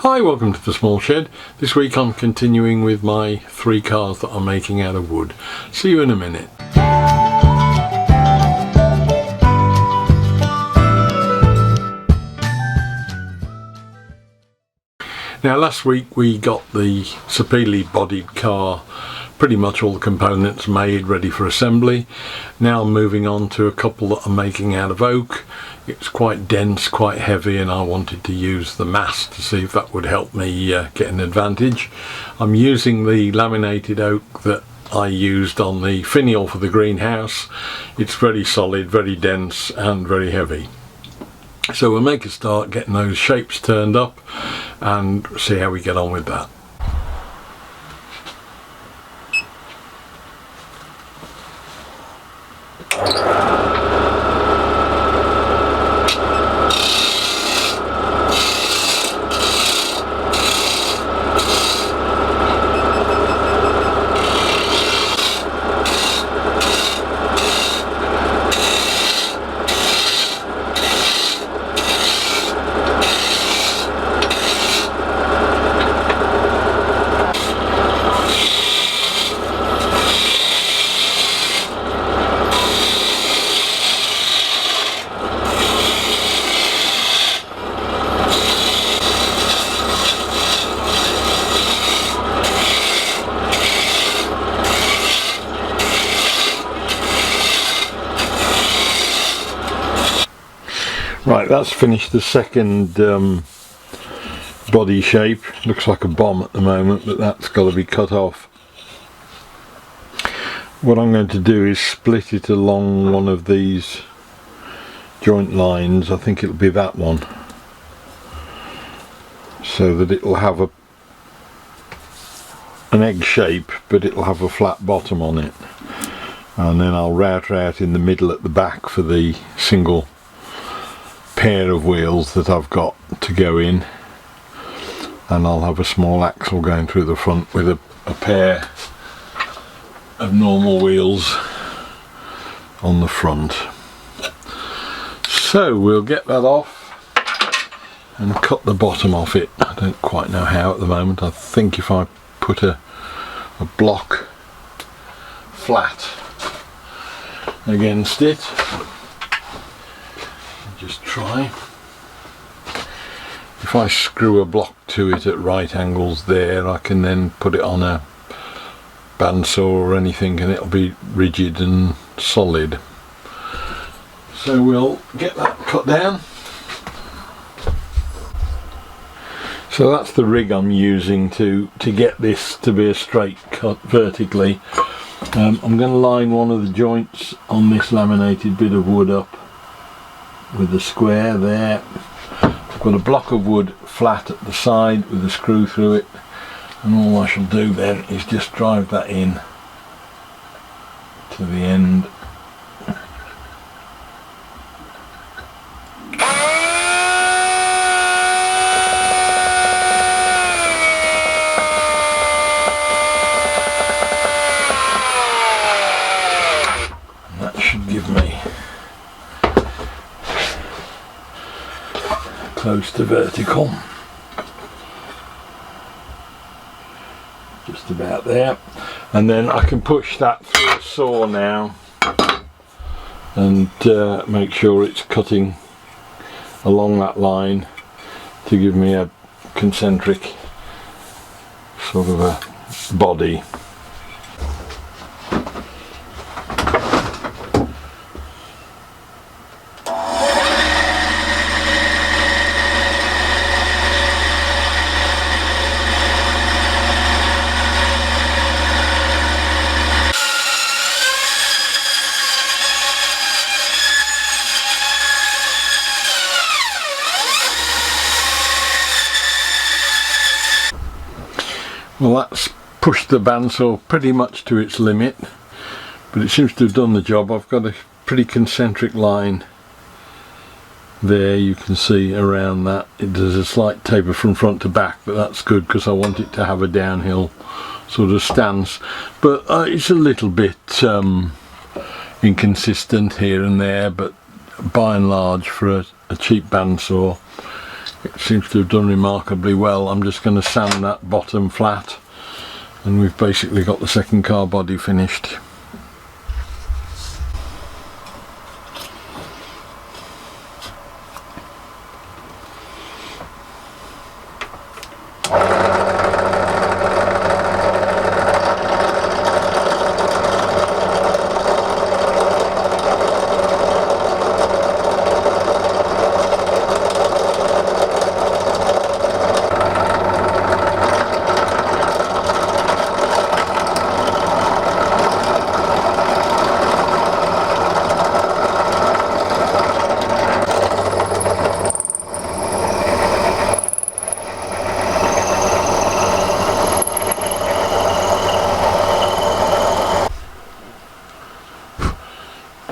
Hi, welcome to the Small Shed. This week I'm continuing with my 3 cars that I'm making out of wood. See you in a minute. Now last week we got the Sapele bodied car, pretty much all the components made, ready for assembly. Now I'm moving on to a couple that I'm making out of oak. It's quite dense, quite heavy, and I wanted to use the mass to see if that would help me get an advantage. I'm using the laminated oak that I used on the finial for the greenhouse. It's very solid, very dense and very heavy. So we'll make a start getting those shapes turned up and see how we get on with that. Right, that's finished the second body shape. Looks like a bomb at the moment, but that's got to be cut off. What I'm going to do is split it along one of these joint lines. I think it'll be that one, so that it'll have an egg shape, but it'll have a flat bottom on it. And then I'll router out in the middle at the back for the single pair of wheels that I've got to go in, and I'll have a small axle going through the front with a pair of normal wheels on the front. So we'll get that off and cut the bottom off it. I don't quite know how at the moment. I think if I put a block flat against it, just try. If I screw a block to it at right angles there, I can then put it on a bandsaw or anything and it'll be rigid and solid. So we'll get that cut down. So that's the rig I'm using to get this to be a straight cut vertically. I'm going to line one of the joints on this laminated bit of wood up with a square there. I've got a block of wood flat at the side with a screw through it, and all I shall do then is just drive that in to the end. And that should give me close to vertical, just about there, and then I can push that through a saw now and make sure it's cutting along that line to give me a concentric sort of a body. Well, that's pushed the bandsaw pretty much to its limit, but it seems to have done the job. I've got a pretty concentric line there, you can see around that. It does a slight taper from front to back, but that's good because I want it to have a downhill sort of stance. But it's a little bit inconsistent here and there, but by and large for a cheap bandsaw It seems to have done remarkably well. I'm just going to sand that bottom flat, and we've basically got the second car body finished.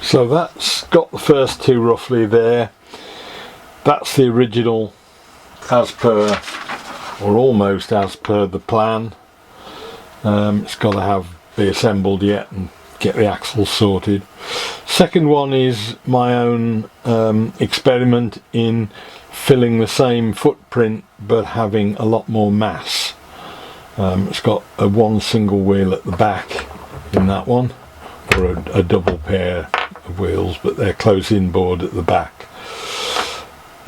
So that's got the first two roughly there. That's the original as per, or almost as per the plan. It's got to be assembled yet and get the axles sorted. Second one is my own experiment in filling the same footprint but having a lot more mass. It's got one single wheel at the back in that one, or a double pair of wheels, but they're close inboard at the back.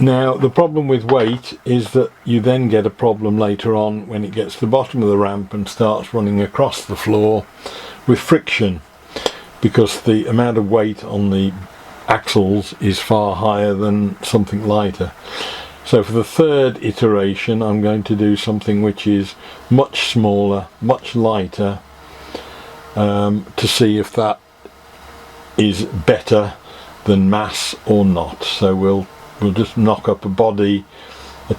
Now the problem with weight is that you then get a problem later on when it gets to the bottom of the ramp and starts running across the floor with friction, because the amount of weight on the axles is far higher than something lighter. So for the third iteration I'm going to do something which is much smaller, much lighter, to see if that is better than mass or not. So we'll just knock up a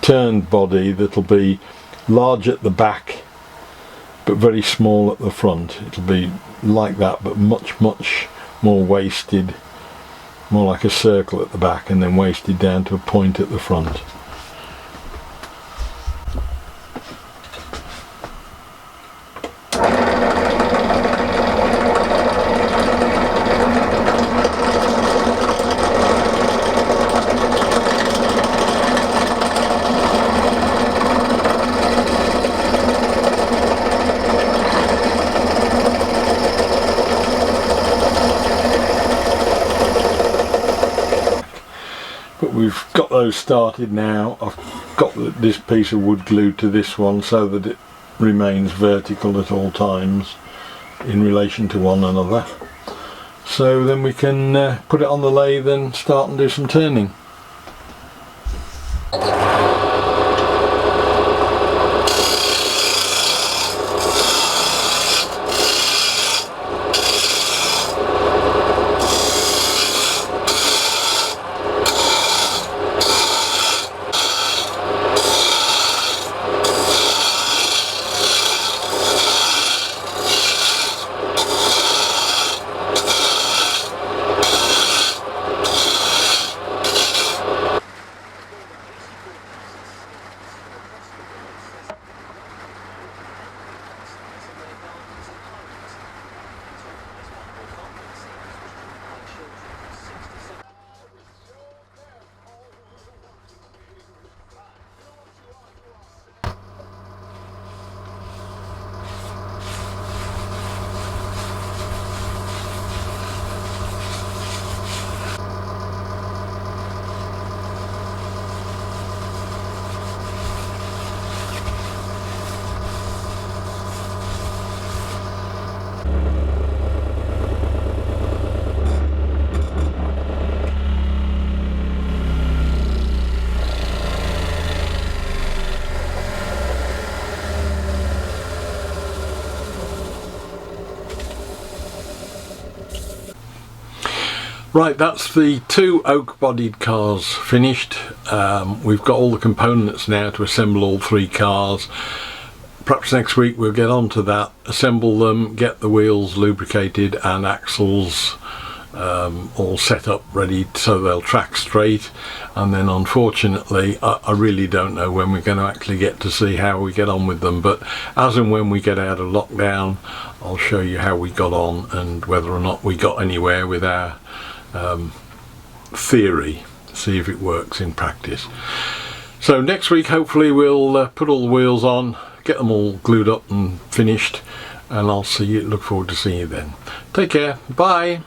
turned body that'll be large at the back but very small at the front. It'll be like that but much more wasted, more like a circle at the back and then wasted down to a point at the front. But we've got those started now. I've got this piece of wood glued to this one so that it remains vertical at all times in relation to one another. So then we can put it on the lathe and start and do some turning. Right, that's the two oak-bodied cars finished. We've got all the components now to assemble all three cars. Perhaps next week we'll get on to that, assemble them, get the wheels lubricated and axles all set up ready so they'll track straight. And then unfortunately I really don't know when we're going to actually get to see how we get on with them, but as and when we get out of lockdown I'll show you how we got on and whether or not we got anywhere with our theory, see if it works in practice. So next week hopefully we'll put all the wheels on, get them all glued up and finished, and I'll look forward to seeing you then. Take care, bye.